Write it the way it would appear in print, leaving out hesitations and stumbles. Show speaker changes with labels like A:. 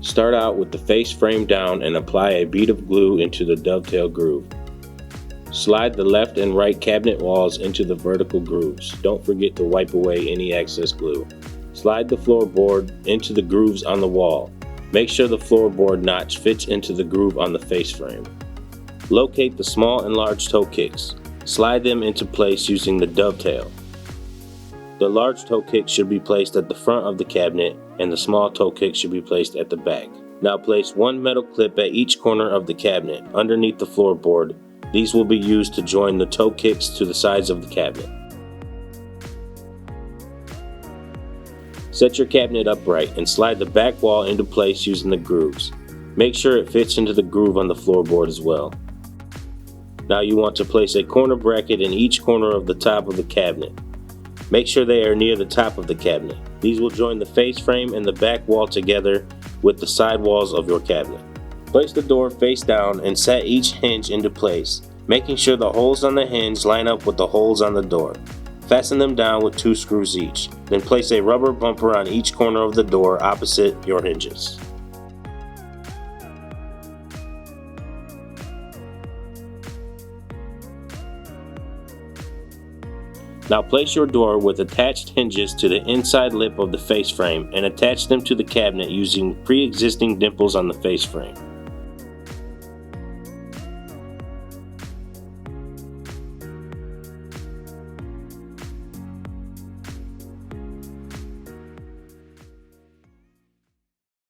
A: Start out with the face frame down and apply a bead of glue into the dovetail groove. Slide the left and right cabinet walls into the vertical grooves. Don't forget to wipe away any excess glue. Slide the floorboard into the grooves on the wall. Make sure the floorboard notch fits into the groove on the face frame. Locate the small and large toe kicks. Slide them into place using the dovetail. The large toe kick should be placed at the front of the cabinet and the small toe kick should be placed at the back. Now place one metal clip at each corner of the cabinet underneath the floorboard. These will be used to join the toe kicks to the sides of the cabinet. Set your cabinet upright and slide the back wall into place using the grooves. Make sure it fits into the groove on the floorboard as well. Now you want to place a corner bracket in each corner of the top of the cabinet. Make sure they are near the top of the cabinet. These will join the face frame and the back wall together with the side walls of your cabinet. Place the door face down and set each hinge into place, making sure the holes on the hinge line up with the holes on the door. Fasten them down with 2 screws each. Then place a rubber bumper on each corner of the door opposite your hinges. Now place your door with attached hinges to the inside lip of the face frame and attach them to the cabinet using pre-existing dimples on the face frame.